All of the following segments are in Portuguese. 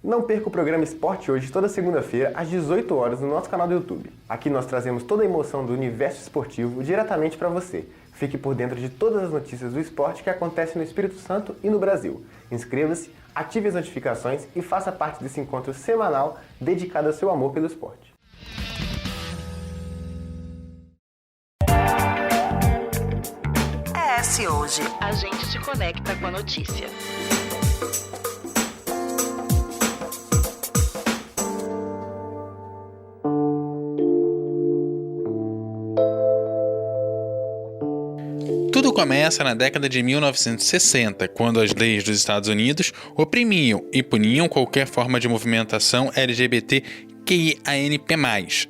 Não perca o programa Esporte Hoje toda segunda-feira às 18 horas no nosso canal do YouTube. Aqui nós trazemos toda a emoção do universo esportivo diretamente para você. Fique por dentro de todas as notícias do esporte que acontecem no Espírito Santo e no Brasil. Inscreva-se, ative as notificações e faça parte desse encontro semanal dedicado ao seu amor pelo esporte. ES Hoje, a gente te conecta com a notícia. Tudo começa na década de 1960, quando as leis dos Estados Unidos oprimiam e puniam qualquer forma de movimentação LGBTQIANP+.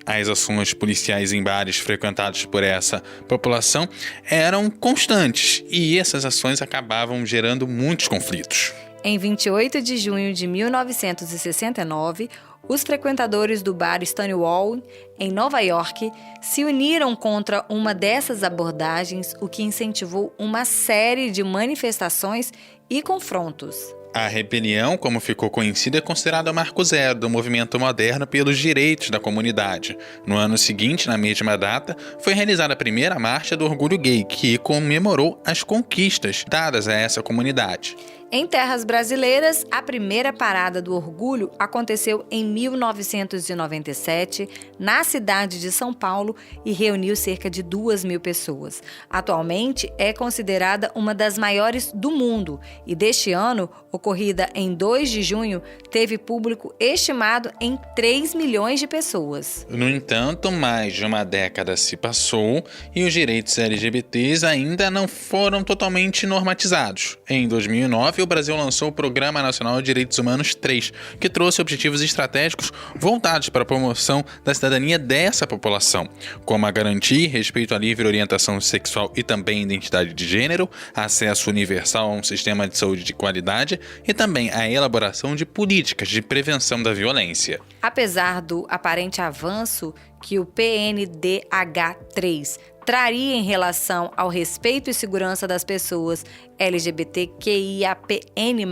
As ações policiais em bares frequentados por essa população eram constantes e essas ações acabavam gerando muitos conflitos. Em 28 de junho de 1969, os frequentadores do bar Stonewall, em Nova York, se uniram contra uma dessas abordagens, o que incentivou uma série de manifestações e confrontos. A rebelião, como ficou conhecida, é considerada o marco zero do movimento moderno pelos direitos da comunidade. No ano seguinte, na mesma data, foi realizada a primeira Marcha do Orgulho Gay, que comemorou as conquistas dadas a essa comunidade. Em terras brasileiras, a primeira parada do orgulho aconteceu em 1997, na cidade de São Paulo, e reuniu cerca de 2.000 pessoas. Atualmente, é considerada uma das maiores do mundo e deste ano, ocorrida em 2 de junho, teve público estimado em 3 milhões de pessoas. No entanto, mais de uma década se passou e os direitos LGBTs ainda não foram totalmente normatizados. Em 2009, o Brasil lançou o Programa Nacional de Direitos Humanos 3, que trouxe objetivos estratégicos voltados para a promoção da cidadania dessa população, como a garantir respeito à livre orientação sexual e também identidade de gênero, acesso universal a um sistema de saúde de qualidade e também a elaboração de políticas de prevenção da violência. Apesar do aparente avanço que o PNDH3 traria em relação ao respeito e segurança das pessoas LGBTQIAPN+,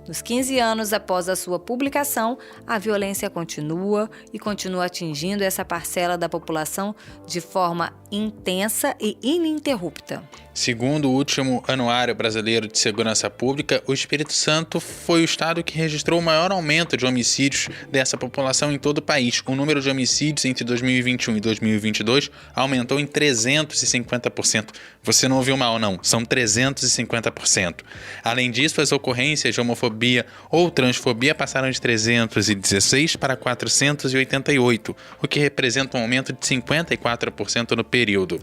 nos 15 anos após a sua publicação, a violência continua e continua atingindo essa parcela da população de forma intensa e ininterrupta. Segundo o último Anuário Brasileiro de Segurança Pública, o Espírito Santo foi o estado que registrou o maior aumento de homicídios dessa população em todo o país. O número de homicídios entre 2021 e 2022 aumentou em 350%. Você não ouviu mal, não. São 350%. Além disso, as ocorrências de homofobia ou transfobia passaram de 316 para 488, o que representa um aumento de 54% no período.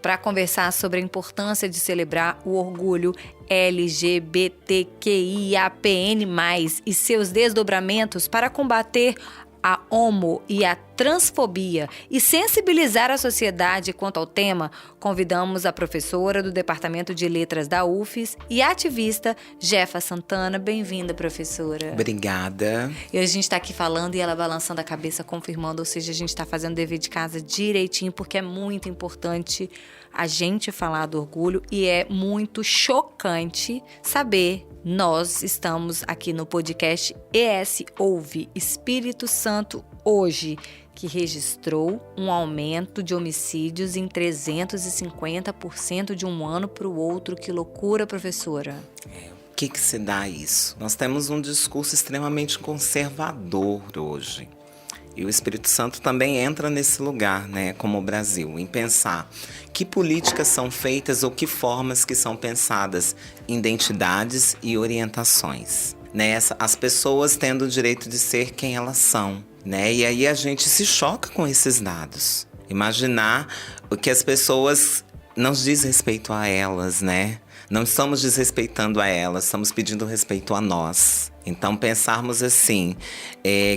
Para conversar sobre a importância de celebrar o orgulho LGBTQIAPN+, e seus desdobramentos para combater a homo e a transfobia e sensibilizar a sociedade quanto ao tema, convidamos a professora do Departamento de Letras da UFES e ativista Jefa Santana. Bem-vinda, professora. Obrigada. E hoje a gente está aqui falando e ela balançando a cabeça, confirmando, ou seja, a gente está fazendo o dever de casa direitinho, porque é muito importante a gente falar do orgulho e é muito chocante saber. Nós estamos aqui no podcast ES Ouve, Espírito Santo Hoje, que registrou um aumento de homicídios em 350% de um ano para o outro. Que loucura, professora! O que se dá a isso? Nós temos um discurso extremamente conservador hoje. E o Espírito Santo também entra nesse lugar, né, como o Brasil, em pensar que políticas são feitas ou que formas que são pensadas, identidades e orientações. Né? As pessoas tendo o direito de ser quem elas são. Né? E aí a gente se choca com esses dados. Imaginar o que as pessoas não diz respeito a elas, né? Não estamos desrespeitando a elas, estamos pedindo respeito a nós. Então, pensarmos assim,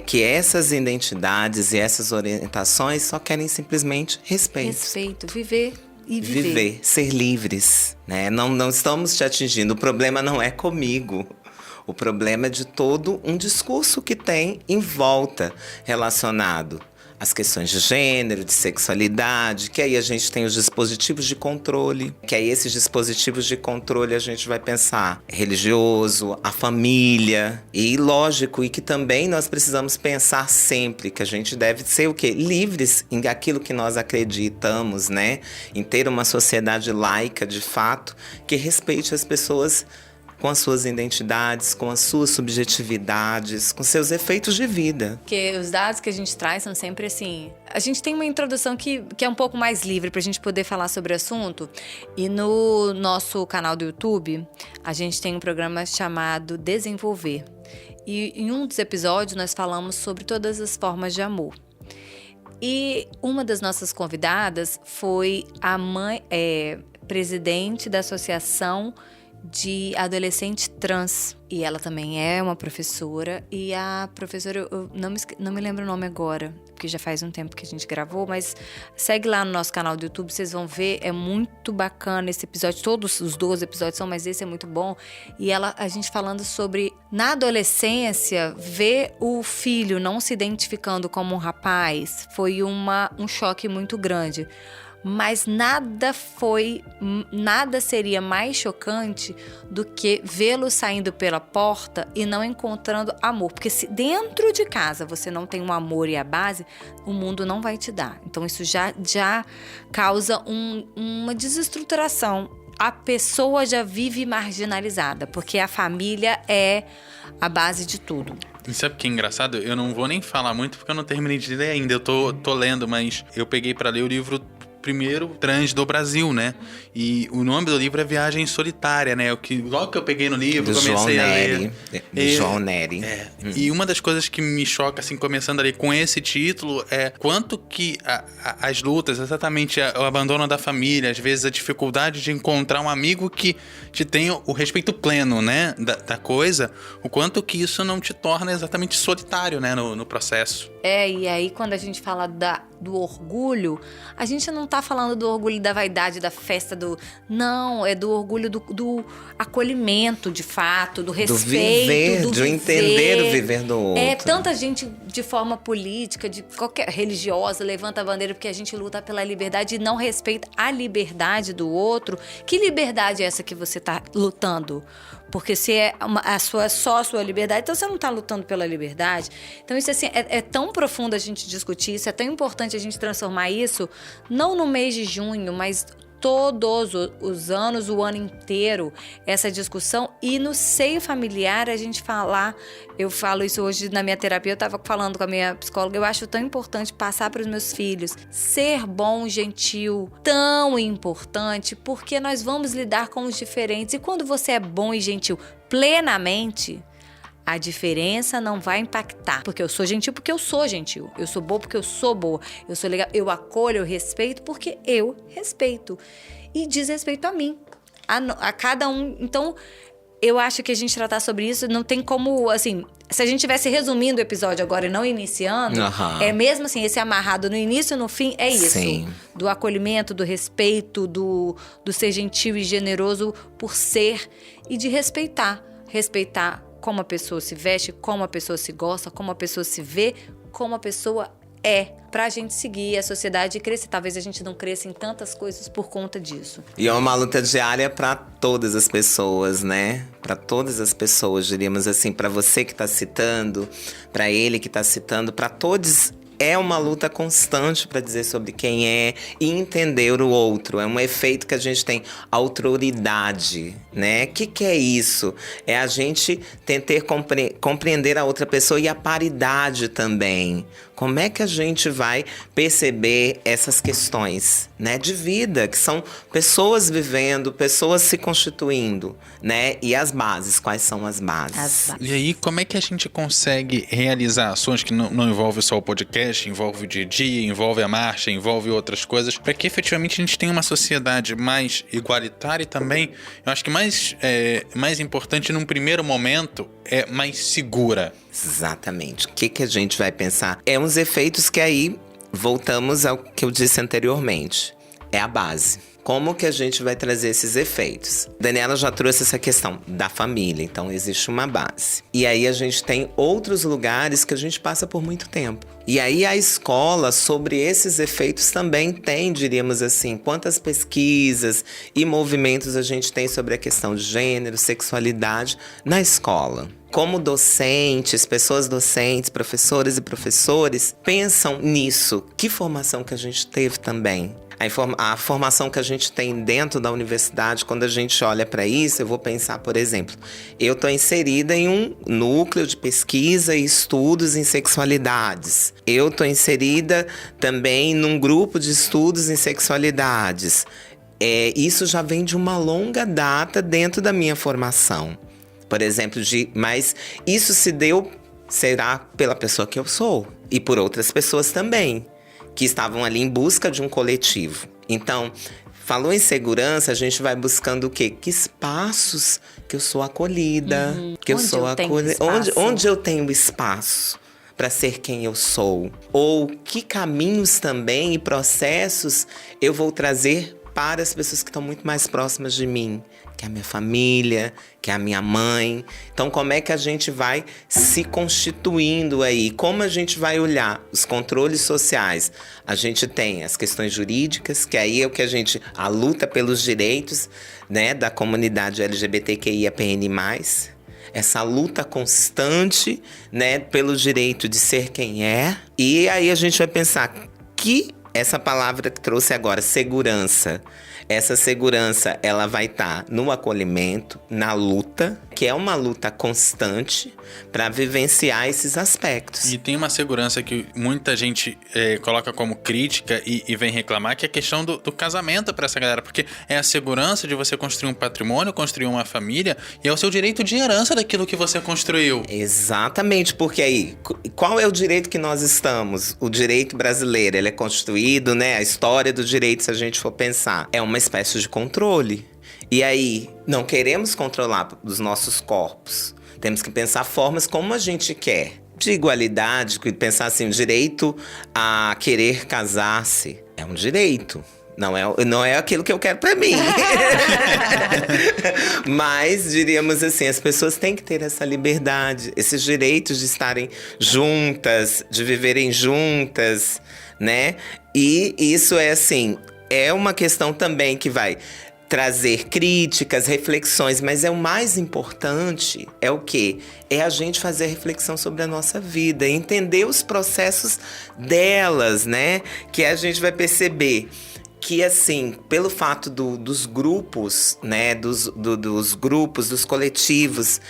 que essas identidades e essas orientações só querem simplesmente respeito. Respeito, viver e viver. Viver, ser livres, né? Não estamos te atingindo, o problema não é comigo. O problema é de todo um discurso que tem em volta relacionado as questões de gênero, de sexualidade, que aí a gente tem os dispositivos de controle, que aí esses dispositivos de controle a gente vai pensar religioso, a família, e lógico, e que também nós precisamos pensar sempre que a gente deve ser o quê? Livres em aquilo que nós acreditamos, né? Em ter uma sociedade laica, de fato, que respeite as pessoas com as suas identidades, com as suas subjetividades, com seus efeitos de vida. Porque os dados que a gente traz são sempre assim... A gente tem uma introdução que é um pouco mais livre pra gente poder falar sobre o assunto. E no nosso canal do YouTube, a gente tem um programa chamado Desenvolver. E em um dos episódios nós falamos sobre todas as formas de amor. E uma das nossas convidadas foi a presidente da Associação de Adolescente Trans. E ela também é uma professora. E a professora, eu não me lembro o nome agora, porque já faz um tempo que a gente gravou, mas segue lá no nosso canal do YouTube, vocês vão ver, é muito bacana esse episódio. Todos os 12 episódios são, mas esse é muito bom. E a gente falando sobre, na adolescência, ver o filho não se identificando como um rapaz foi um choque muito grande. Mas nada seria mais chocante do que vê-lo saindo pela porta e não encontrando amor. Porque se dentro de casa você não tem um amor e a base, o mundo não vai te dar. Então isso já causa uma desestruturação. A pessoa já vive marginalizada, porque a família é a base de tudo. E sabe o que é engraçado? Eu não vou nem falar muito porque eu não terminei de ler ainda. Eu tô lendo, mas eu peguei pra ler o livro primeiro trans do Brasil, né? E o nome do livro é Viagem Solitária, né? Logo que eu peguei no livro, comecei a ler. João Nery. E uma das coisas que me choca, assim, começando ali com esse título, é quanto que as lutas, exatamente o abandono da família, às vezes a dificuldade de encontrar um amigo que te tenha o respeito pleno, né? Da coisa, o quanto que isso não te torna exatamente solitário, né? No processo. E aí quando a gente fala do orgulho, a gente não tá falando do orgulho da vaidade, da festa, não, é do orgulho do acolhimento, de fato, do respeito, do entender o viver do outro. Tanta gente de forma política, de qualquer religiosa, levanta a bandeira porque a gente luta pela liberdade e não respeita a liberdade do outro. Que liberdade é essa que você tá lutando? Porque se é só a sua liberdade, então você não está lutando pela liberdade. Então isso assim, é tão profundo a gente discutir isso, é tão importante a gente transformar isso, não no mês de junho, mas todos os anos, o ano inteiro, essa discussão. E no seio familiar a gente falar, eu falo isso hoje na minha terapia, eu estava falando com a minha psicóloga, eu acho tão importante passar para os meus filhos, ser bom, gentil, tão importante, porque nós vamos lidar com os diferentes. E quando você é bom e gentil plenamente, a diferença não vai impactar. Porque eu sou gentil porque eu sou gentil. Eu sou boa porque eu sou boa. Eu sou legal. Eu acolho, eu respeito porque eu respeito. E diz respeito a mim. A cada um. Então, eu acho que a gente tratar sobre isso não tem como, assim... Se a gente estivesse resumindo o episódio agora e não iniciando, é mesmo assim, esse amarrado no início e no fim, é isso. Sim. Do acolhimento, do respeito, do ser gentil e generoso por ser e de respeitar. Respeitar como a pessoa se veste, como a pessoa se gosta, como a pessoa se vê, como a pessoa é, pra gente seguir a sociedade e crescer. Talvez a gente não cresça em tantas coisas por conta disso. E é uma luta diária para todas as pessoas, né? Para todas as pessoas, diríamos assim, para você que tá citando, para ele que tá citando, para todos. É uma luta constante para dizer sobre quem é e entender o outro. É um efeito que a gente tem, autoridade, né? O que é isso? É a gente tentar compreender a outra pessoa e a paridade também. Como é que a gente vai perceber essas questões, né, de vida, que são pessoas vivendo, pessoas se constituindo, né? E as bases, quais são as bases? E aí, como é que a gente consegue realizar ações que não envolvem só o podcast, envolve o dia a dia, envolve a marcha, envolve outras coisas, para que efetivamente a gente tenha uma sociedade mais igualitária e também, eu acho que mais importante num primeiro momento, é mais segura. Exatamente. O que a gente vai pensar? É uns efeitos que aí voltamos ao que eu disse anteriormente. É a base. Como que a gente vai trazer esses efeitos? Daniela já trouxe essa questão da família, então existe uma base. E aí a gente tem outros lugares que a gente passa por muito tempo. E aí a escola, sobre esses efeitos, também tem, diríamos assim, quantas pesquisas e movimentos a gente tem sobre a questão de gênero, sexualidade na escola. Como docentes, pessoas docentes, professoras e professores pensam nisso. Que formação que a gente teve também? A formação que a gente tem dentro da universidade, quando a gente olha para isso, eu vou pensar, por exemplo, eu estou inserida em um núcleo de pesquisa e estudos em sexualidades. Eu estou inserida também num grupo de estudos em sexualidades. Isso já vem de uma longa data dentro da minha formação. Por exemplo, mas isso será pela pessoa que eu sou e por outras pessoas também, que estavam ali em busca de um coletivo. Então, falou em segurança, a gente vai buscando o quê? Que espaços que eu sou acolhida, que eu sou acolhida. Onde eu tenho espaço para ser quem eu sou? Ou que caminhos também e processos eu vou trazer para as pessoas que estão muito mais próximas de mim, que é a minha família, que é a minha mãe. Então, como é que a gente vai se constituindo aí? Como a gente vai olhar os controles sociais? A gente tem as questões jurídicas, que aí é o que a luta pelos direitos, né, da comunidade LGBTQIAPN+, essa luta constante, né, pelo direito de ser quem é. E aí a gente vai pensar que essa palavra que trouxe agora, segurança. Essa segurança, ela vai estar no acolhimento, na luta, que é uma luta constante para vivenciar esses aspectos. E tem uma segurança que muita gente coloca como crítica e vem reclamar, que é a questão do casamento para essa galera, porque é a segurança de você construir um patrimônio, construir uma família, e é o seu direito de herança daquilo que você construiu. Exatamente, porque aí, qual é o direito que nós estamos? O direito brasileiro, ele é constituído, né? A história do direito, se a gente for pensar, é uma espécie de controle. E aí, não queremos controlar os nossos corpos. Temos que pensar formas como a gente quer. De igualdade, pensar assim, o direito a querer casar-se é um direito. Não é aquilo que eu quero pra mim. Mas, diríamos assim, as pessoas têm que ter essa liberdade, esses direitos de estarem juntas, de viverem juntas, né? E isso é assim, é uma questão também que vai trazer críticas, reflexões, mas o mais importante é o quê? É a gente fazer reflexão sobre a nossa vida, entender os processos delas, né? Que a gente vai perceber que, assim, pelo fato dos grupos, né, dos grupos, dos coletivos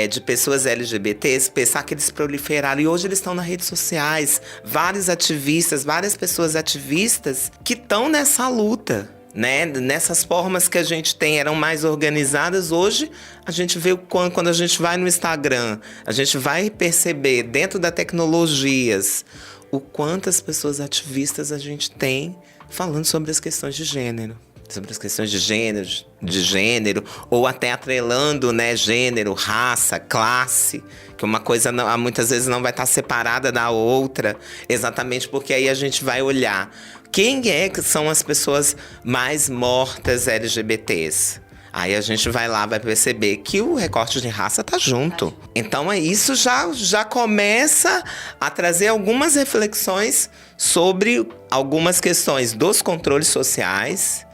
de pessoas LGBTs, pensar que eles proliferaram e hoje eles estão nas redes sociais, vários ativistas, várias pessoas ativistas que estão nessa luta, né, nessas formas que a gente tem eram mais organizadas. Hoje a gente vê quando a gente vai no Instagram, a gente vai perceber dentro das tecnologias o quantas pessoas ativistas a gente tem falando sobre as questões de gênero. Sobre as questões de gênero, ou até atrelando, né, gênero, raça, classe, que uma coisa muitas vezes não vai estar separada da outra, exatamente porque aí a gente vai olhar quem que são as pessoas mais mortas LGBTs. Aí a gente vai lá, vai perceber que o recorte de raça tá junto. Então isso já começa a trazer algumas reflexões sobre algumas questões dos controles sociais,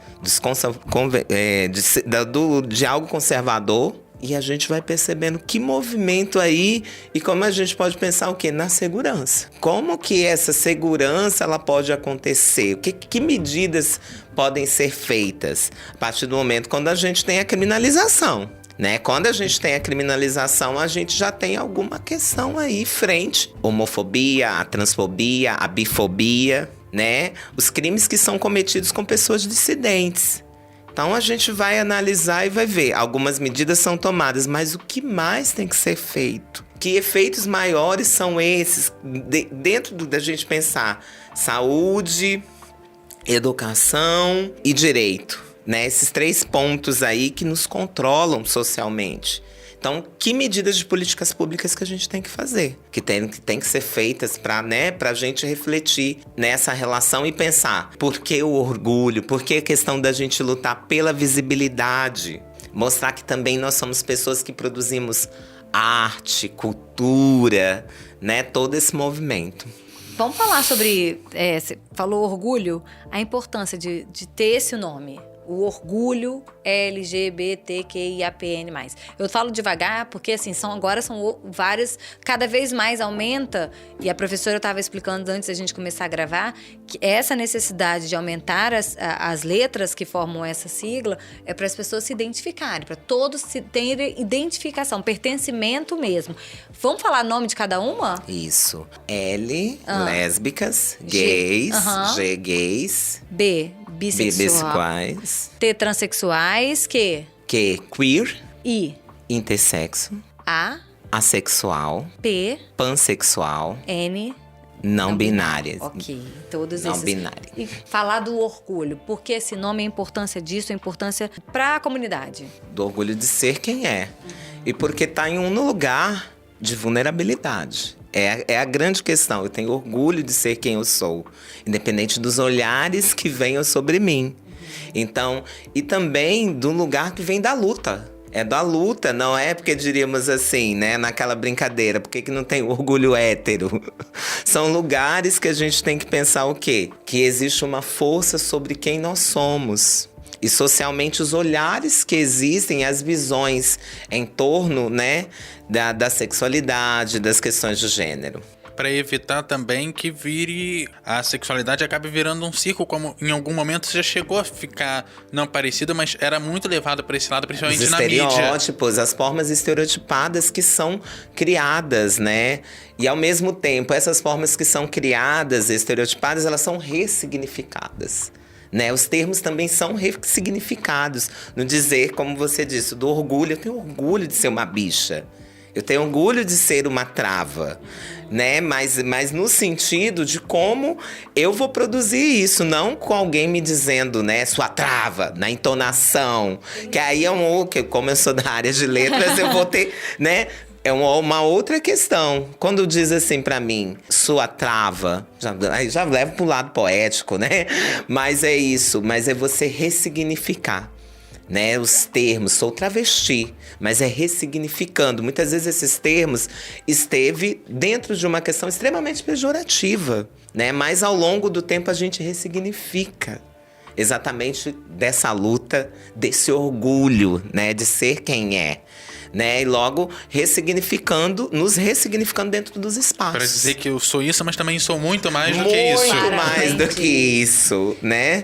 de algo conservador. E a gente vai percebendo que movimento aí e como a gente pode pensar o quê? Na segurança. Como que essa segurança ela pode acontecer? Que medidas podem ser feitas a partir do momento quando a gente tem a criminalização, né? Quando a gente tem a criminalização, a gente já tem alguma questão aí frente. Homofobia, a transfobia, a bifobia, né? Os crimes que são cometidos com pessoas dissidentes. Então a gente vai analisar e vai ver. Algumas medidas são tomadas, mas o que mais tem que ser feito? Que efeitos maiores são esses? Dentro da gente pensar saúde, educação e direito, né? Esses 3 pontos aí que nos controlam socialmente. Então, que medidas de políticas públicas que a gente tem que fazer? Que tem que ser feitas para, né, a gente refletir nessa relação e pensar por que o orgulho, por que a questão da gente lutar pela visibilidade? Mostrar que também nós somos pessoas que produzimos arte, cultura, né, todo esse movimento. Vamos falar sobre, você falou orgulho, a importância de ter esse nome. O orgulho LGBTQIAPN+. Eu falo devagar porque, assim, agora são várias... Cada vez mais aumenta, e a professora estava explicando antes da gente começar a gravar, que essa necessidade de aumentar as letras que formam essa sigla é para as pessoas se identificarem, para todos terem identificação, pertencimento mesmo. Vamos falar nome de cada uma? Isso. L, lésbicas, gays, G, gays. B, bissexuais. T, transexuais. Q, queer. I, intersexo. A, assexual. P, pansexual. N, não binárias. Ok, todos não esses. binárias. E falar do orgulho, porque esse nome, a importância disso, a importância para a comunidade. Do orgulho de ser quem é. E porque tá em um lugar de vulnerabilidade. É a grande questão. Eu tenho orgulho de ser quem eu sou, independente dos olhares que venham sobre mim. Então, e também do lugar que vem da luta. É da luta, não é porque diríamos assim, né, naquela brincadeira, por que não tem orgulho hétero? São lugares que a gente tem que pensar o quê? Que existe uma força sobre quem nós somos. E socialmente os olhares que existem, as visões em torno, né, da sexualidade, das questões de gênero. Para evitar também que a sexualidade acabe virando um ciclo, como em algum momento já chegou a ficar não parecida, mas era muito levado para esse lado, principalmente os na mídia. Os estereótipos, as formas estereotipadas que são criadas, né? E ao mesmo tempo, essas formas que são criadas, estereotipadas, elas são ressignificadas. Né? Os termos também são ressignificados. No dizer, como você disse, do orgulho. Eu tenho orgulho de ser uma bicha. Eu tenho orgulho de ser uma trava. Né? Mas no sentido de como eu vou produzir isso. Não com alguém me dizendo, né, sua trava, na entonação. Que aí é como eu sou da área de letras, eu vou ter, né? É uma outra questão. Quando diz assim pra mim, sua trava, já levo pro lado poético, né? Mas é isso, mas é você ressignificar, né? Os termos, sou travesti, mas é ressignificando. Muitas vezes esses termos esteve dentro de uma questão extremamente pejorativa, né? Mas ao longo do tempo a gente ressignifica. Exatamente dessa luta, desse orgulho, né? De ser quem é. Né? E logo nos ressignificando dentro dos espaços. Para dizer que eu sou isso, mas também sou muito mais do que isso. Muito mais do que isso, né?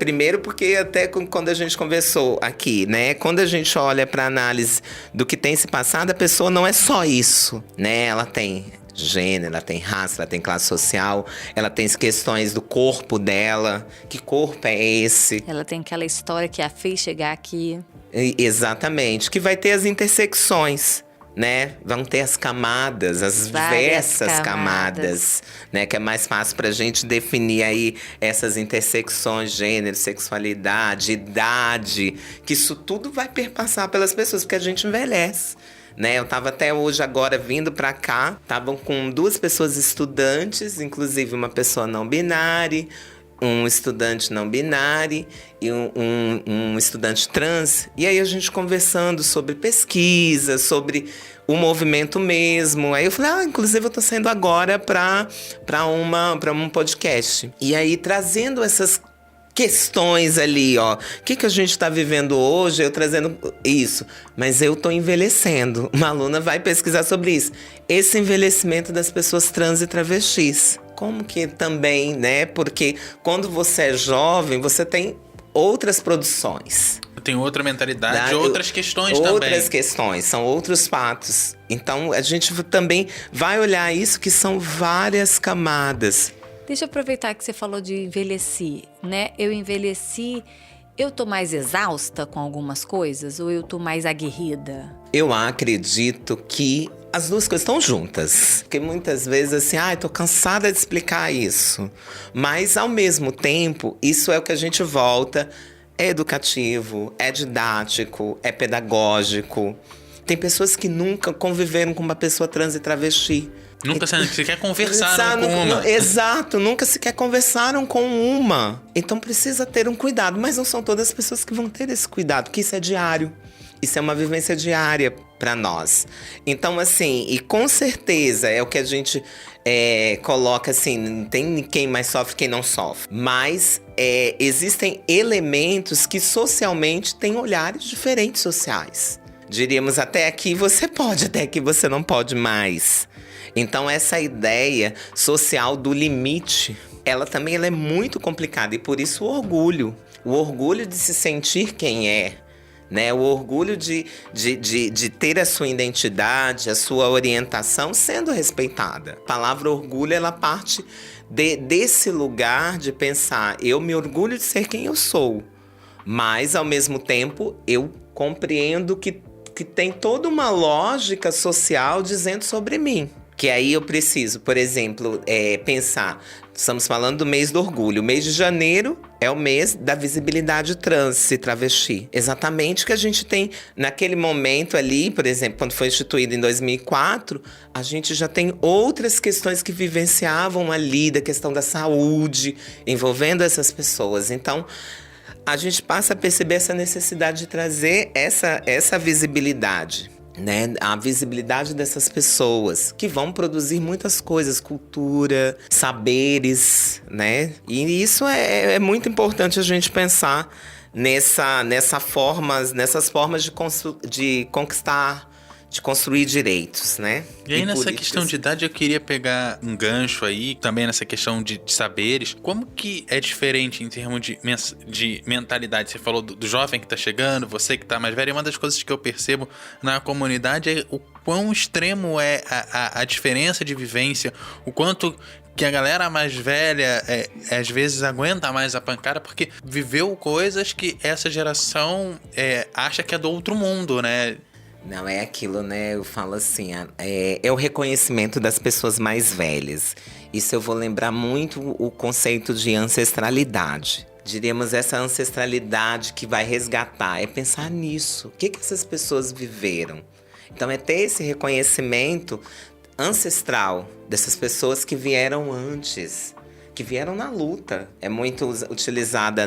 Primeiro porque até quando a gente conversou aqui, né? Quando a gente olha para análise do que tem se passado, a pessoa não é só isso, né? Ela tem gênero, ela tem raça, ela tem classe social, ela tem questões do corpo dela. Que corpo é esse? Ela tem aquela história que a fez chegar aqui. Exatamente, que vai ter as intersecções, né? Vão ter as camadas, as diversas camadas, né? Que é mais fácil pra gente definir aí essas intersecções, gênero, sexualidade, idade, que isso tudo vai perpassar pelas pessoas, porque a gente envelhece. Né? Eu tava até hoje agora vindo pra cá, estavam com 2 pessoas estudantes, inclusive uma pessoa não binária, um estudante não binário e um estudante trans. E aí a gente conversando sobre pesquisa, sobre o movimento mesmo. Aí eu falei, inclusive eu tô saindo agora para um podcast. E aí trazendo essas questões ali, ó. O que a gente tá vivendo hoje, eu trazendo isso. Mas eu tô envelhecendo. Uma aluna vai pesquisar sobre isso. Esse envelhecimento das pessoas trans e travestis. Como que também, né? Porque quando você é jovem, você tem outras produções. Tem outra mentalidade, outras questões também. Outras questões, são outros fatos. Então, a gente também vai olhar isso, que são várias camadas. Deixa eu aproveitar que você falou de envelhecer, né? Eu envelheci, eu tô mais exausta com algumas coisas ou eu tô mais aguerrida? Eu acredito que as duas coisas estão juntas. Porque muitas vezes assim, tô cansada de explicar isso. Mas ao mesmo tempo, isso é o que a gente volta. É educativo, é didático, é pedagógico. Tem pessoas que nunca conviveram com uma pessoa trans e travesti. Nunca sequer conversaram com uma. Exato, nunca sequer conversaram com uma. Então precisa ter um cuidado, mas não são todas as pessoas que vão ter esse cuidado, porque isso é diário. Isso é uma vivência diária para nós. Então, assim, e com certeza é o que a gente coloca assim, não tem quem mais sofre, quem não sofre. Mas existem elementos que socialmente têm olhares diferentes sociais. Diríamos, até aqui você pode, até aqui você não pode mais. Então, essa ideia social do limite, ela também é muito complicada. E por isso o orgulho de se sentir quem é, né? O orgulho de ter a sua identidade, a sua orientação sendo respeitada. A palavra orgulho, ela parte desse lugar de pensar, eu me orgulho de ser quem eu sou, mas ao mesmo tempo eu compreendo que tem toda uma lógica social dizendo sobre mim. Que aí eu preciso, por exemplo, pensar, estamos falando do mês do orgulho. O mês de janeiro é o mês da visibilidade trans e travesti. Exatamente que a gente tem naquele momento ali, por exemplo, quando foi instituído em 2004, a gente já tem outras questões que vivenciavam ali, da questão da saúde, envolvendo essas pessoas. Então, a gente passa a perceber essa necessidade de trazer essa visibilidade, né? A visibilidade dessas pessoas que vão produzir muitas coisas, cultura, saberes, né? E isso é muito importante a gente pensar nessas formas de conquistar, de construir direitos, né? E aí, nessa questão de idade, eu queria pegar um gancho aí, também nessa questão de saberes. Como que é diferente em termos de mentalidade? Você falou do jovem que tá chegando, você que tá mais velho. E uma das coisas que eu percebo na comunidade é o quão extremo é a diferença de vivência, o quanto que a galera mais velha às vezes aguenta mais a pancada, porque viveu coisas que essa geração acha que é do outro mundo, né? Não, é aquilo, né? Eu falo assim, é o reconhecimento das pessoas mais velhas. Isso eu vou lembrar muito o conceito de ancestralidade. Diríamos essa ancestralidade que vai resgatar, é pensar nisso. O que essas pessoas viveram? Então é ter esse reconhecimento ancestral dessas pessoas que vieram antes, que vieram na luta. É muito utilizada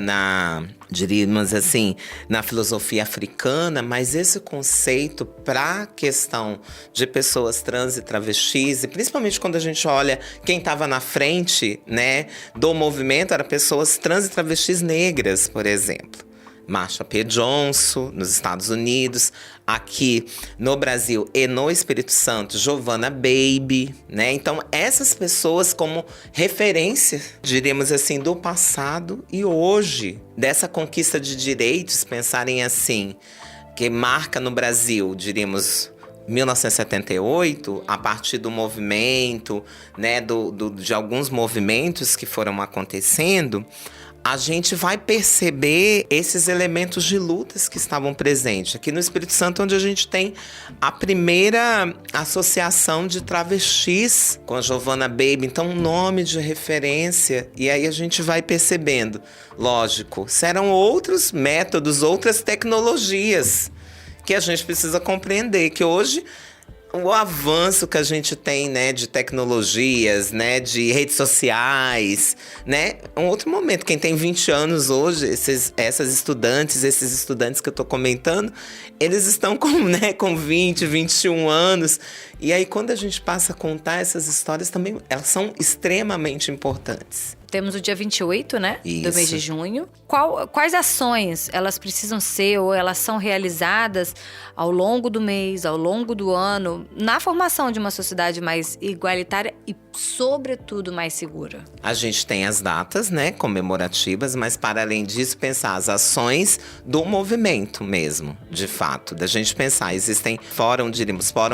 diríamos assim, na filosofia africana, mas esse conceito para a questão de pessoas trans e travestis, e principalmente quando a gente olha quem estava na frente, né, do movimento, eram pessoas trans e travestis negras, por exemplo. Marsha P. Johnson, nos Estados Unidos, aqui no Brasil e no Espírito Santo, Giovanna Baby, né? Então, essas pessoas como referência, diríamos assim, do passado e hoje, dessa conquista de direitos, pensarem assim, que marca no Brasil, diríamos, 1978, a partir do movimento, né, de alguns movimentos que foram acontecendo, a gente vai perceber esses elementos de lutas que estavam presentes. Aqui no Espírito Santo, onde a gente tem a primeira associação de travestis com a Giovanna Baby. Então, um nome de referência. E aí a gente vai percebendo. Lógico, serão outros métodos, outras tecnologias que a gente precisa compreender. Que hoje o avanço que a gente tem, né, de tecnologias, né, de redes sociais, né, um outro momento. Quem tem 20 anos hoje, esses estudantes que eu tô comentando, eles estão com 20, 21 anos. E aí, quando a gente passa a contar essas histórias também, elas são extremamente importantes. Temos o dia 28, né? Isso. Do mês de junho. Quais ações elas precisam ser ou elas são realizadas ao longo do mês, ao longo do ano, na formação de uma sociedade mais igualitária e, sobretudo, mais segura? A gente tem as datas, né, comemorativas, mas para além disso, pensar as ações do movimento mesmo, de fato. Da gente pensar, existem fórum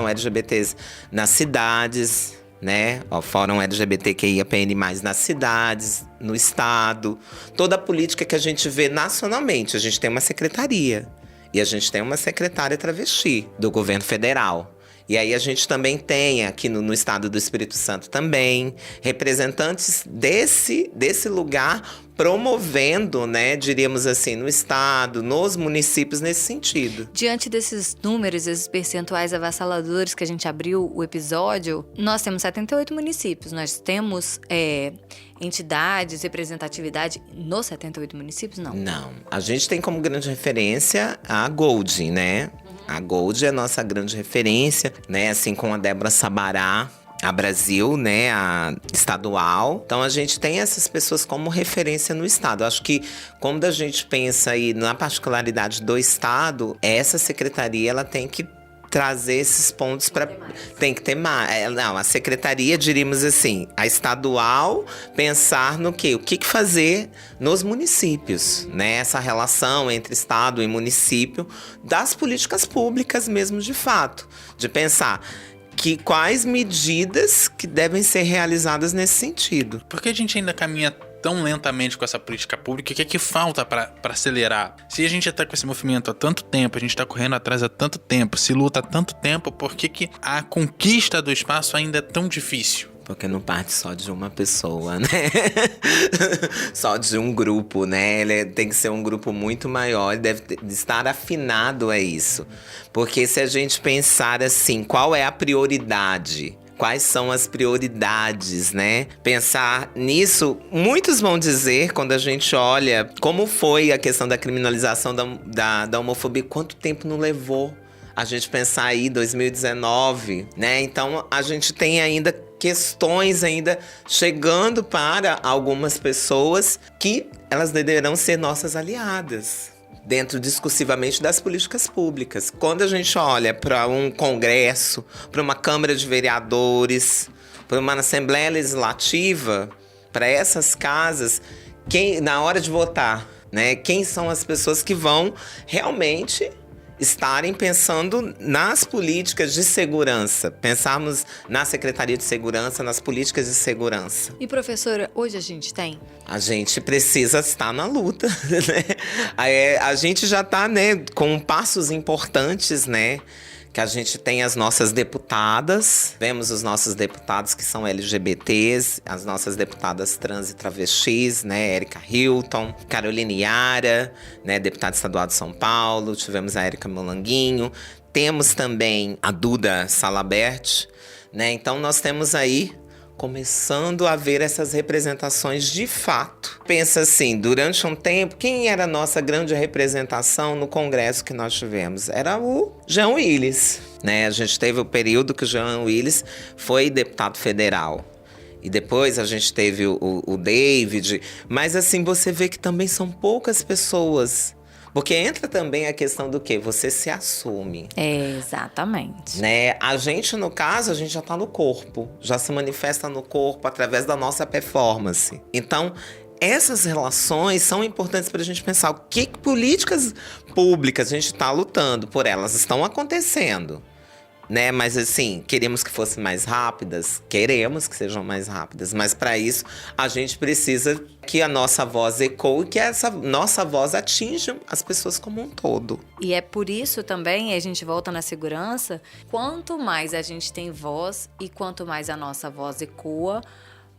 LGBTs nas cidades, né? O Fórum LGBTQIAPN+, nas cidades, no estado. Toda a política que a gente vê nacionalmente. A gente tem uma secretaria. E a gente tem uma secretária travesti do governo federal. E aí a gente também tem aqui no estado do Espírito Santo também representantes desse lugar promovendo, né, diríamos assim, no estado, nos municípios nesse sentido. Diante desses números, esses percentuais avassaladores que a gente abriu o episódio, nós temos 78 municípios, nós temos entidades, representatividade nos 78 municípios? Não. Não. A gente tem como grande referência a Gold, né? A Gold é a nossa grande referência, né? Assim com a Débora Sabará, a Brasil, né, a estadual. Então, a gente tem essas pessoas como referência no estado. Eu acho que, quando a gente pensa aí na particularidade do estado, essa secretaria, ela tem que trazer esses pontos para... Tem que ter mais. Não, a secretaria, diríamos assim, a estadual, pensar no quê? O que fazer nos municípios, né? Essa relação entre estado e município, das políticas públicas mesmo, de fato. De pensar quais medidas que devem ser realizadas nesse sentido. Por que a gente ainda caminha tão lentamente com essa política pública? O que é que falta para acelerar? Se a gente já está com esse movimento há tanto tempo, a gente está correndo atrás há tanto tempo, se luta há tanto tempo, por que a conquista do espaço ainda é tão difícil? Porque não parte só de uma pessoa, né? Só de um grupo, né? Ele tem que ser um grupo muito maior, ele deve estar afinado a isso. Porque se a gente pensar assim, qual é a prioridade? Quais são as prioridades, né? Pensar nisso, muitos vão dizer, quando a gente olha como foi a questão da criminalização da homofobia, quanto tempo não levou a gente pensar aí, 2019, né? Então, a gente tem ainda questões chegando para algumas pessoas que elas deverão ser nossas aliadas dentro discursivamente das políticas públicas. Quando a gente olha para um congresso, para uma Câmara de Vereadores, para uma Assembleia Legislativa, para essas casas, na hora de votar, né, quem são as pessoas que vão realmente estarem pensando nas políticas de segurança, pensarmos na Secretaria de Segurança, nas políticas de segurança. E professora, hoje a gente tem? A gente precisa estar na luta, né? A gente já está, né, com passos importantes, né? Que a gente tem as nossas deputadas, vemos os nossos deputados que são LGBTs, as nossas deputadas trans e travestis, né, Érica Hilton, Caroline Yara, né, deputada estadual de São Paulo, tivemos a Érica Molanguinho, temos também a Duda Salabert, né, então nós temos aí começando a ver essas representações de fato. Pensa assim, durante um tempo, quem era a nossa grande representação no congresso que nós tivemos? Era o Jean Willis, né? A gente teve o período que o Jean Willis foi deputado federal. E depois a gente teve o David. Mas assim, você vê que também são poucas pessoas. Porque entra também a questão do quê? Você se assume. Exatamente. Né? A gente, no caso, a gente já tá no corpo. Já se manifesta no corpo através da nossa performance. Então, essas relações são importantes para a gente pensar o que políticas públicas a gente está lutando por elas. Estão acontecendo. Né? Mas assim, queremos que fossem mais rápidas? Queremos que sejam mais rápidas. Mas para isso, a gente precisa que a nossa voz ecoe, que essa nossa voz atinja as pessoas como um todo. E é por isso também, a gente volta na segurança, quanto mais a gente tem voz e quanto mais a nossa voz ecoa,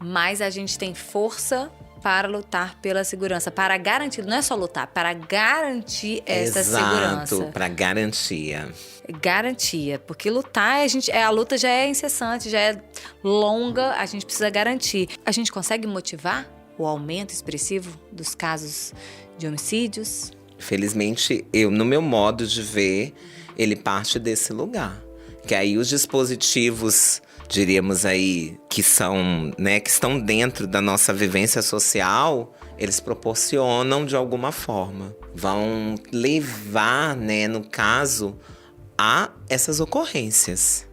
mais a gente tem força para lutar pela segurança, para garantir, não é só lutar, para garantir essa segurança. Exato, para garantia. Garantia, porque lutar, a luta já é incessante, já é longa, a gente precisa garantir. A gente consegue motivar o aumento expressivo dos casos de homicídios? Felizmente, no meu modo de ver, ele parte desse lugar. Que aí os dispositivos, diríamos aí, que são, né, que estão dentro da nossa vivência social, eles proporcionam de alguma forma. Vão levar, né, no caso, a essas ocorrências.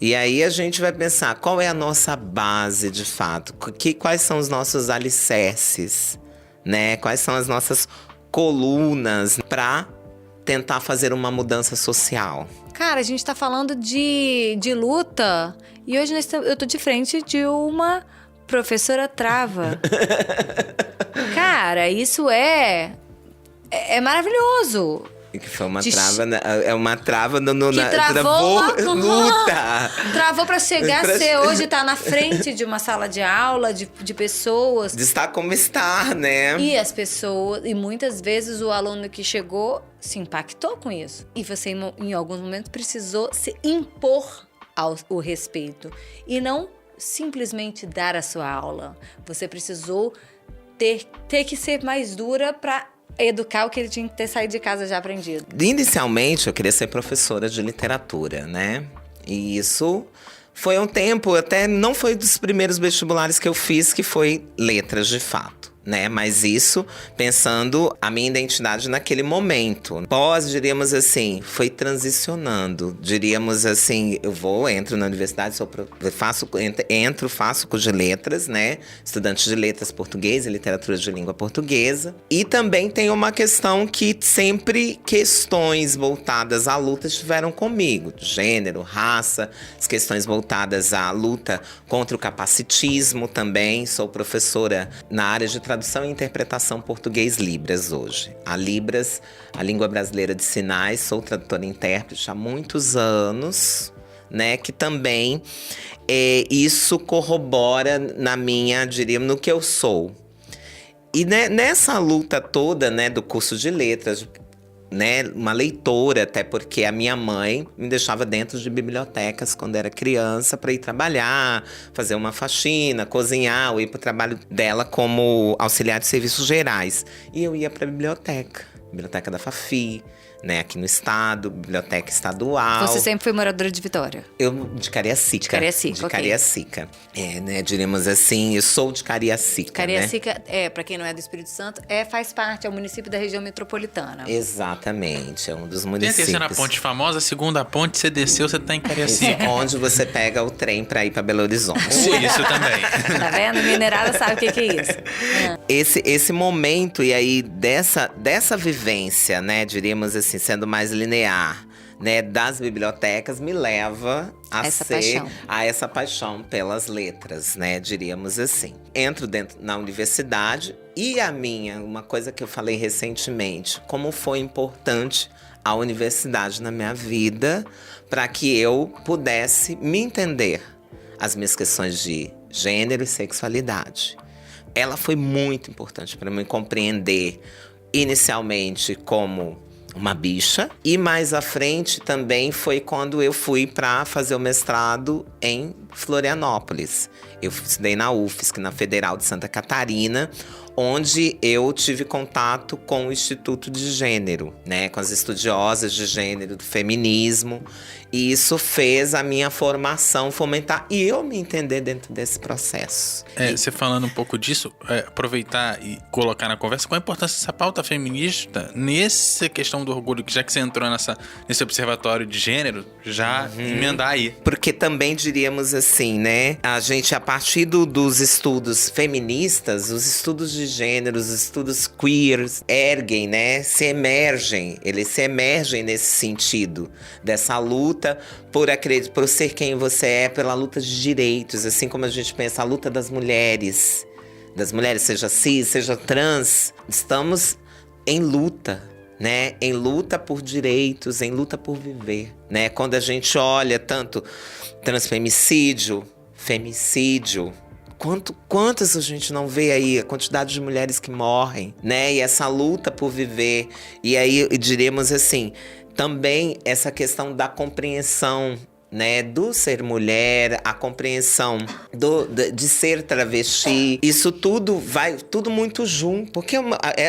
E aí a gente vai pensar, qual é a nossa base de fato? Quais são os nossos alicerces, né? Quais são as nossas colunas para tentar fazer uma mudança social? Cara, a gente tá falando de luta e hoje eu tô de frente de uma professora trava. Cara, isso é maravilhoso. Que foi uma De- trava, é uma trava Que travou uma- luta. Travou pra chegar Pra a ser che- hoje, tá na frente de uma sala de aula, de pessoas. De estar como está, né? E as pessoas, e muitas vezes o aluno que chegou se impactou com isso. E você, em alguns momentos, precisou se impor o respeito. E não simplesmente dar a sua aula. Você precisou ter que ser mais dura para educar o que ele tinha que ter saído de casa já aprendido. Inicialmente, eu queria ser professora de literatura, né? E isso foi um tempo, até não foi dos primeiros vestibulares que eu fiz, que foi letras de fato. Né? Mas isso pensando a minha identidade naquele momento. Pós, diríamos assim, foi transicionando. Diríamos assim, entro na universidade, faço curso de letras, né? Estudante de letras português e literatura de língua portuguesa. E também tem uma questão que sempre questões voltadas à luta estiveram comigo. Gênero, raça, as questões voltadas à luta contra o capacitismo também. Sou professora na área de tradução e interpretação português-Libras hoje. A Libras, a língua brasileira de sinais, sou tradutora e intérprete há muitos anos, né? Que também isso corrobora no que eu sou. E nessa luta toda, né, do curso de letras, né, uma leitora, até porque a minha mãe me deixava dentro de bibliotecas quando era criança para ir trabalhar, fazer uma faxina, cozinhar, ou ir para o trabalho dela como auxiliar de serviços gerais. E eu ia para a biblioteca da Fafi, né, aqui no estado, biblioteca estadual. Você sempre foi moradora de Vitória? Eu de Cariacica. De Cariacica, De ok. Cariacica. Né, diríamos assim, eu sou de Cariacica, Cariacica, para quem não é do Espírito Santo, faz parte, é o município da região metropolitana. Exatamente, é um dos Tem a municípios. terceira ponte famosa, a segunda ponte, você desceu, você tá em Cariacica. Onde você pega o trem para ir para Belo Horizonte. Isso também. Tá vendo? Minerada sabe o que é isso. Esse momento, e aí dessa vivência, né, diríamos assim, sendo mais linear, né, das bibliotecas, me leva a essa paixão pelas letras, né, diríamos assim. Entro na universidade e uma coisa que eu falei recentemente, como foi importante a universidade na minha vida para que eu pudesse me entender as minhas questões de gênero e sexualidade. Ela foi muito importante para mim compreender inicialmente como uma bicha. E mais à frente também foi quando eu fui para fazer o mestrado em Florianópolis. Eu estudei na UFSC, na Federal de Santa Catarina, onde eu tive contato com o Instituto de Gênero, né, com as estudiosas de gênero, do feminismo. E isso fez a minha formação fomentar e eu me entender dentro desse processo. Você falando um pouco disso, aproveitar e colocar na conversa qual a importância dessa pauta feminista nessa questão do orgulho, que já que você entrou nesse observatório de gênero, já emendar aí. Porque também diríamos assim, né? A gente, a partir dos estudos feministas, os estudos de gênero, os estudos queers, erguem, né? Eles se emergem nesse sentido, dessa luta por ser quem você é, pela luta de direitos, assim como a gente pensa a luta das mulheres, seja cis, seja trans, estamos em luta, né? Em luta por direitos, em luta por viver, né? Quando a gente olha tanto transfemicídio, femicídio, quantas a gente não vê aí, a quantidade de mulheres que morrem, né? E essa luta por viver, e aí diremos assim, também essa questão da compreensão, né, do ser mulher, a compreensão de ser travesti, isso tudo vai tudo muito junto, porque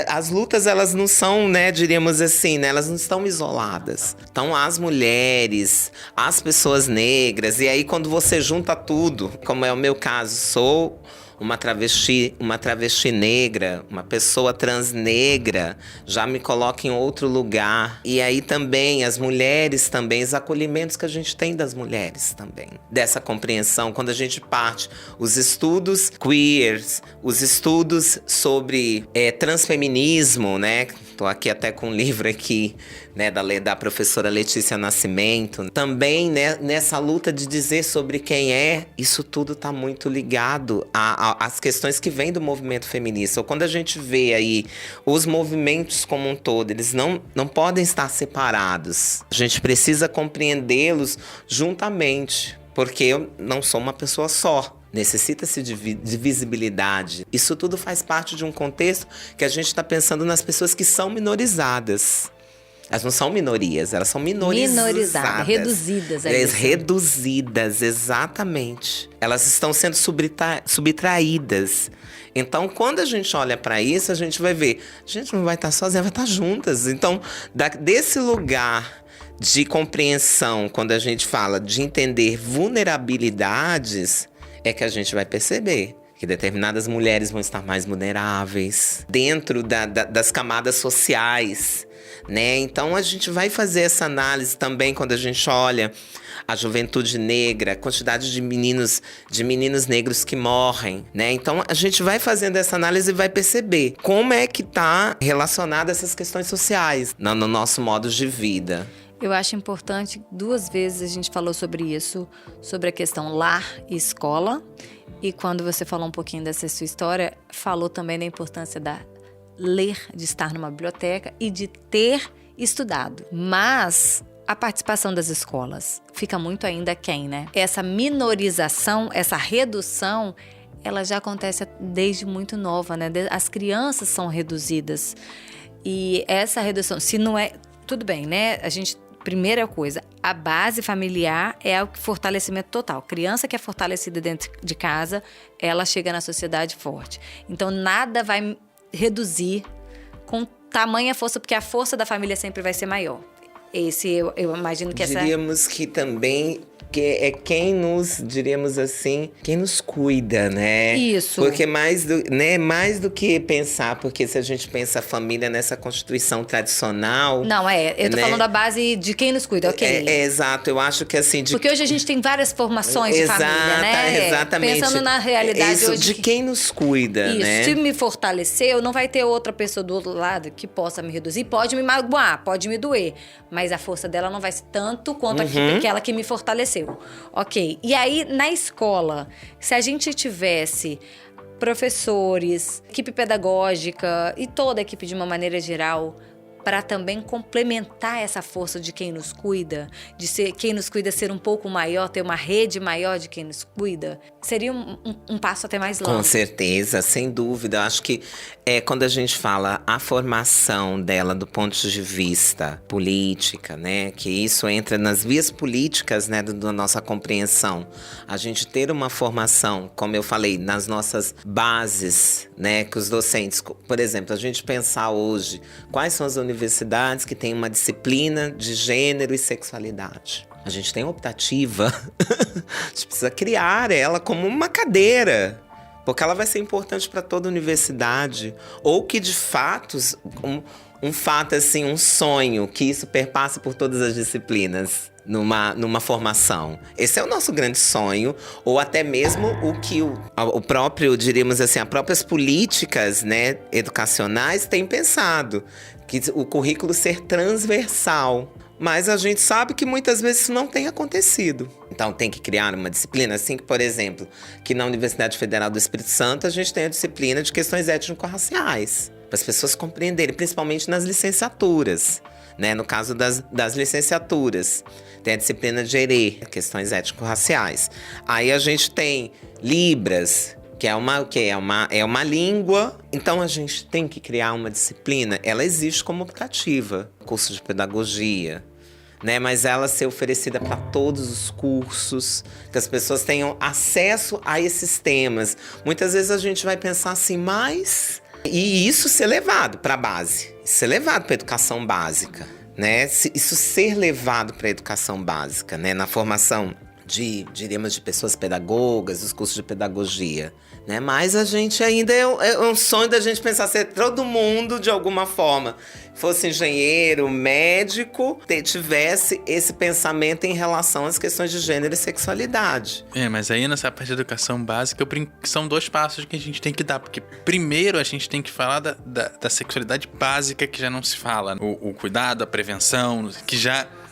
as lutas, elas não são, né, diríamos assim, né, elas não estão isoladas. Então as mulheres, as pessoas negras, e aí quando você junta tudo, como é o meu caso, sou uma travesti negra, uma pessoa trans negra, já me coloca em outro lugar. E aí também, as mulheres também, os acolhimentos que a gente tem das mulheres também. Dessa compreensão, quando a gente parte, os estudos queers, os estudos sobre transfeminismo, né? Estou aqui até com um livro aqui, né, da professora Letícia Nascimento. Também, né, nessa luta de dizer sobre quem é, isso tudo está muito ligado às questões que vêm do movimento feminista. Ou quando a gente vê aí os movimentos como um todo, eles não podem estar separados. A gente precisa compreendê-los juntamente, porque eu não sou uma pessoa só. Necessita-se de visibilidade. Isso tudo faz parte de um contexto que a gente está pensando nas pessoas que são minorizadas. Elas não são minorias, elas são minorizadas. Reduzidas. Reduzidas, exatamente. Elas estão sendo subtraídas. Então, quando a gente olha para isso, a gente vai ver, a gente não vai estar sozinha, vai estar juntas. Então, desse lugar de compreensão, quando a gente fala de entender vulnerabilidades, é que a gente vai perceber que determinadas mulheres vão estar mais vulneráveis dentro das camadas sociais, né? Então, a gente vai fazer essa análise também quando a gente olha a juventude negra, a quantidade de meninos negros que morrem, né? Então, a gente vai fazendo essa análise e vai perceber como é que está relacionada essas questões sociais no nosso modo de vida. Eu acho importante, 2 vezes a gente falou sobre isso, sobre a questão lar e escola. E quando você falou um pouquinho dessa sua história, falou também da importância da ler, de estar numa biblioteca e de ter estudado. Mas a participação das escolas fica muito ainda quem, né? Essa minorização, essa redução, ela já acontece desde muito nova, né? As crianças são reduzidas. E essa redução, se não é... Tudo bem, né? Primeira coisa, a base familiar é o fortalecimento total. Criança que é fortalecida dentro de casa, ela chega na sociedade forte. Então, nada vai reduzir com tamanha força, porque a força da família sempre vai ser maior. Eu imagino que Diríamos que também que é quem nos, diríamos assim, quem nos cuida, né? Isso. Porque mais do que pensar, porque se a gente pensa a família nessa constituição tradicional... Não, eu tô falando da base de quem nos cuida, ok? Exato, eu acho que assim... Porque hoje a gente tem várias formações de família, né? Exatamente. Pensando na realidade isso, hoje... de quem nos cuida, isso, né? Se me fortaleceu, não vai ter outra pessoa do outro lado que possa me reduzir. Pode me magoar, pode me doer, mas a força dela não vai ser tanto quanto aquela que me fortaleceu. Ok. E aí, na escola, se a gente tivesse professores, equipe pedagógica e toda a equipe de uma maneira geral, para também complementar essa força de quem nos cuida, de ser quem nos cuida ser um pouco maior, ter uma rede maior de quem nos cuida, seria um passo até mais longo. Com certeza, sem dúvida. Eu acho que quando a gente fala a formação dela do ponto de vista política, né, que isso entra nas vias políticas, né, da nossa compreensão. A gente ter uma formação, como eu falei, nas nossas bases, né, que os docentes, por exemplo, a gente pensar hoje quais são as universidades que têm uma disciplina de gênero e sexualidade. A gente tem optativa, a gente precisa criar ela como uma cadeira, porque ela vai ser importante para toda a universidade. Ou que, de fato, um fato, assim, um sonho, que isso perpasse por todas as disciplinas numa formação. Esse é o nosso grande sonho, ou até mesmo o que o próprio, diríamos assim, as próprias políticas, né, educacionais têm pensado, que o currículo ser transversal. Mas a gente sabe que muitas vezes isso não tem acontecido. Então tem que criar uma disciplina, assim que, por exemplo, que na Universidade Federal do Espírito Santo a gente tem a disciplina de questões étnico-raciais, para as pessoas compreenderem, principalmente nas licenciaturas, né? No caso das licenciaturas, tem a disciplina de ERE, questões étnico-raciais. Aí a gente tem Libras, que é uma língua. Então a gente tem que criar uma disciplina. Ela existe como optativa, curso de pedagogia, né? Mas ela ser oferecida para todos os cursos, que as pessoas tenham acesso a esses temas. Muitas vezes a gente vai pensar assim, mas... E isso ser levado para a base, ser levado para a educação básica, né? Isso ser levado para a educação básica, né? Na formação diríamos, de pessoas pedagogas, os cursos de pedagogia, né? Mas a gente ainda é um sonho da gente pensar se todo mundo, de alguma forma, fosse engenheiro, médico, tivesse esse pensamento em relação às questões de gênero e sexualidade. Mas aí nessa parte de educação básica, são 2 passos que a gente tem que dar. Porque primeiro a gente tem que falar da sexualidade básica, que já não se fala. O cuidado, a prevenção,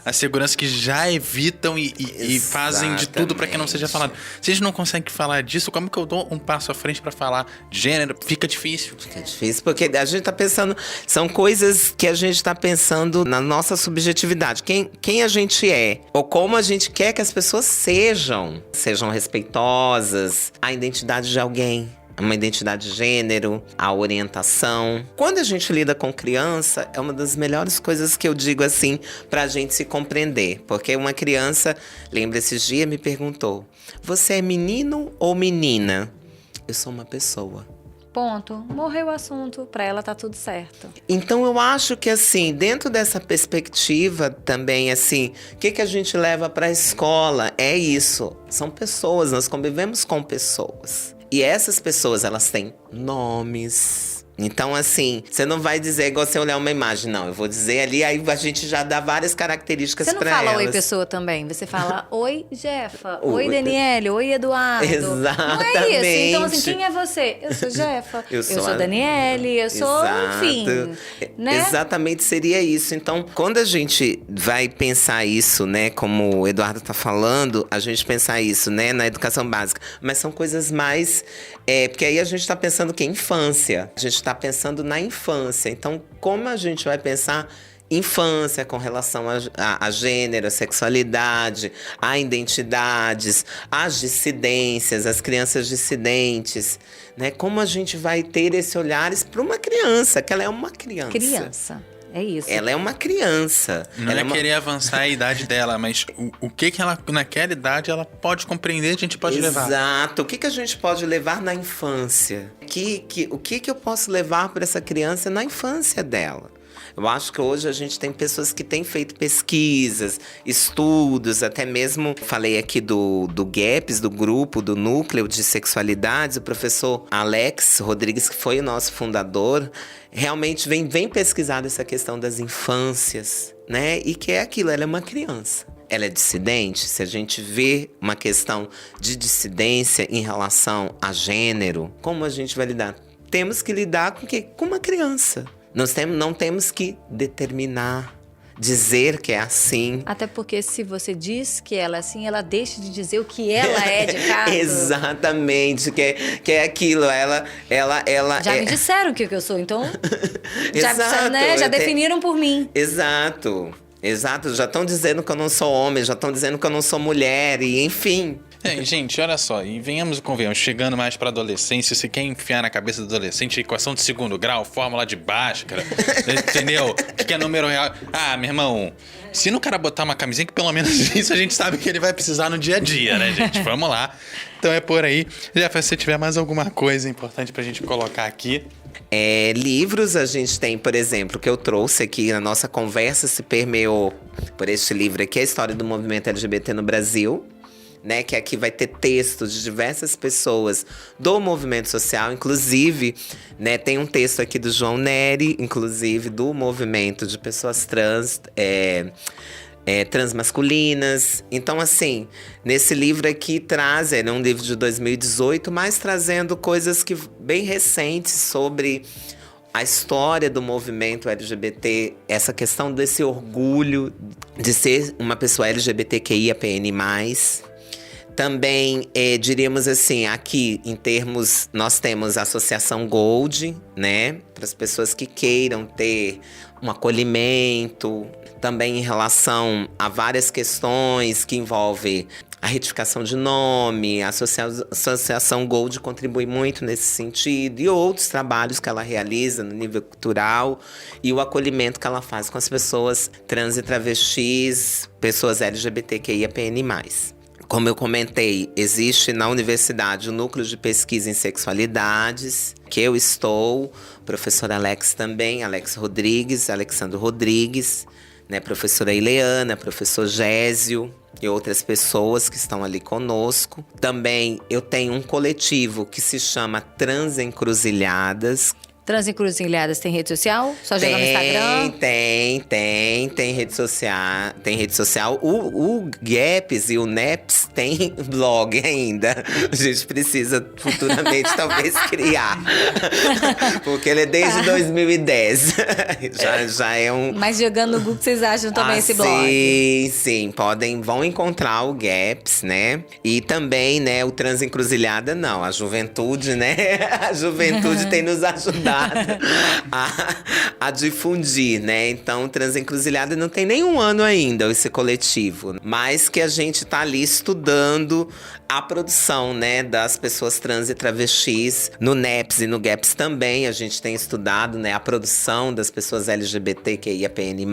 a segurança, que já evitam e fazem de tudo para que não seja falado. Se a gente não consegue falar disso, como que eu dou um passo à frente para falar de gênero? Fica difícil. Fica difícil porque a gente tá pensando... São coisas que a gente tá pensando na nossa subjetividade. Quem a gente é. Ou como a gente quer que as pessoas sejam. Sejam respeitosas. A identidade de alguém. Uma identidade de gênero, a orientação. Quando a gente lida com criança, é uma das melhores coisas que eu digo assim, pra gente se compreender. Porque uma criança, lembra, esses dias me perguntou: você é menino ou menina? Eu sou uma pessoa. Ponto. Morreu o assunto. Pra ela tá tudo certo. Então eu acho que assim, dentro dessa perspectiva também, assim, o que a gente leva pra escola? É isso. São pessoas, nós convivemos com pessoas. E essas pessoas, elas têm nomes. Então, assim, você não vai dizer igual você olhar uma imagem. Não, eu vou dizer ali, aí a gente já dá várias características pra elas. Você não fala oi pessoa também, você fala oi Jefa, oi Daniele, oi Eduardo. Exatamente. Não é isso. Então, assim, quem é você? Eu sou Jefa, eu sou Daniele, eu sou, enfim, né? Exatamente, seria isso. Então, quando a gente vai pensar isso, né, como o Eduardo tá falando, a gente pensar isso, né, na educação básica. Mas são coisas mais... porque aí a gente tá pensando que é infância. A gente tá pensando na infância. Então, como a gente vai pensar infância com relação a gênero, a sexualidade, a identidades, as dissidências, as crianças dissidentes, né? Como a gente vai ter esse olhar para uma criança, que ela é uma criança. Criança. É isso. Ela é uma criança. Não ela é querer avançar a idade dela, mas o que ela, naquela idade, ela pode compreender, a gente pode levar. Exato. O que a gente pode levar na infância? O que eu posso levar para essa criança na infância dela? Eu acho que hoje a gente tem pessoas que têm feito pesquisas, estudos, até mesmo falei aqui do GAPS, do grupo, do núcleo de sexualidades, o professor Alex Rodrigues, que foi o nosso fundador, realmente vem pesquisar essa questão das infâncias, né? E que é aquilo, ela é uma criança. Ela é dissidente. Se a gente vê uma questão de dissidência em relação a gênero, como a gente vai lidar? Temos que lidar com o quê? Com uma criança. Nós não temos que determinar, dizer que é assim. Até porque se você diz que ela é assim, ela deixa de dizer o que ela é de fato. Exatamente, que é aquilo, ela já me disseram o que eu sou, então Exato, né? Já definiram por mim. Exato, já estão dizendo que eu não sou homem, já estão dizendo que eu não sou mulher, e enfim. Gente, olha só, e venhamos e convenhamos, chegando mais pra adolescência, você quer enfiar na cabeça do adolescente equação de segundo grau, fórmula de Bhaskara, entendeu? Que é número real. Ah, meu irmão, se no cara botar uma camisinha, que pelo menos isso a gente sabe que ele vai precisar no dia a dia, né, gente? Vamos lá. Então é por aí. Jeff, se tiver mais alguma coisa importante pra gente colocar aqui... Livros, a gente tem, por exemplo, que eu trouxe aqui na nossa conversa, se permeou por este livro aqui, a história do movimento LGBT no Brasil, né, que aqui vai ter textos de diversas pessoas do movimento social, inclusive, né, tem um texto aqui do João Neri, inclusive do movimento de pessoas trans, transmasculinas. Então, assim, nesse livro aqui traz, é um livro de 2018, mas trazendo coisas que bem recentes sobre a história do movimento LGBT, essa questão desse orgulho de ser uma pessoa LGBTQIAPN+. Também, diríamos assim, aqui em termos, nós temos a Associação Gold, né? Para as pessoas que queiram ter um acolhimento. Também em relação a várias questões que envolvem a retificação de nome. A Associação Gold contribui muito nesse sentido. E outros trabalhos que ela realiza no nível cultural. E o acolhimento que ela faz com as pessoas trans e travestis, pessoas LGBTQIAPN+. Como eu comentei, existe na universidade o Núcleo de Pesquisa em Sexualidades, que eu estou, o professor Alex também, Alex Rodrigues, Alexandre Rodrigues, né, professora Ileana, professor Gésio, e outras pessoas que estão ali conosco. Também eu tenho um coletivo que se chama Transencruzilhadas. Transencruzilhadas tem rede social? Só jogar no Instagram? Tem rede social. Tem rede social. O Gaps e o Neps tem blog ainda. A gente precisa futuramente talvez criar. Porque ele é desde 2010. já é um... Mas jogando no Google, vocês acham também esse blog? Sim. Vão encontrar o Gaps, né? E também, né, o Transencruzilhada, não. A juventude, né? A juventude tem nos ajudado a difundir, né? Então, Transencruzilhada não tem nenhum ano ainda, esse coletivo. Mas que a gente tá ali estudando a produção, né, das pessoas trans e travestis. No NEPS e no GAPS também a gente tem estudado, né, a produção das pessoas LGBTQIAPN+.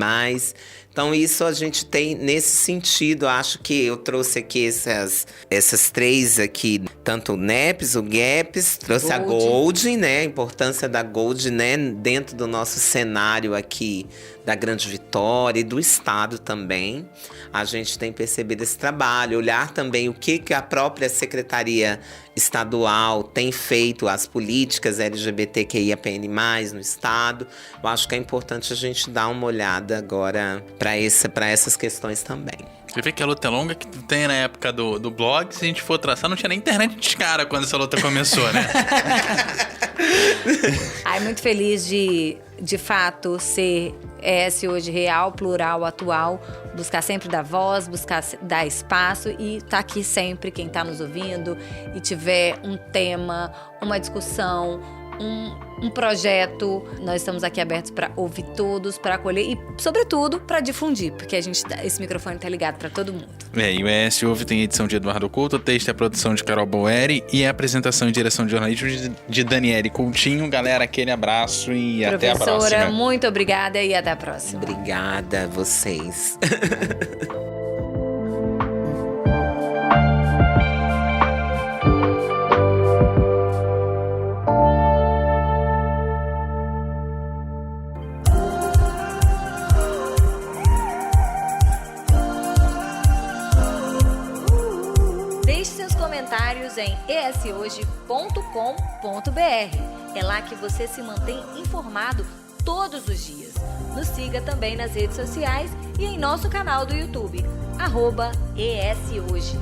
Então isso a gente tem nesse sentido. Acho que eu trouxe aqui essas três aqui, tanto o NEPS, o GAPS, trouxe a Gold, né, a importância da Gold, né, dentro do nosso cenário aqui da Grande Vitória e do Estado também. A gente tem percebido esse trabalho, olhar também o que a própria Secretaria Estadual tem feito, as políticas LGBTQIAPN+, no Estado. Eu acho que é importante a gente dar uma olhada agora para essas questões também. Você vê que a luta é longa, que tem na época do blog, se a gente for traçar, não tinha nem internet de cara quando essa luta começou, né? Ai, muito feliz de fato ser ES hoje real, plural, atual, buscar sempre dar voz, buscar dar espaço e tá aqui sempre quem tá nos ouvindo e tiver um tema, uma discussão, um projeto, nós estamos aqui abertos para ouvir todos, para acolher e, sobretudo, para difundir, porque esse microfone tá ligado para todo mundo. E o ES Ouve tem edição de Eduardo Couto, o texto é a produção de Carol Boeri e a apresentação e direção de jornalismo de Daniele Coutinho. Galera, aquele abraço e até a próxima. Professora, muito obrigada e até a próxima. Obrigada a vocês. Em eshoje.com.br. É lá que você se mantém informado todos os dias. Nos siga também nas redes sociais e em nosso canal do YouTube, @ESHoje.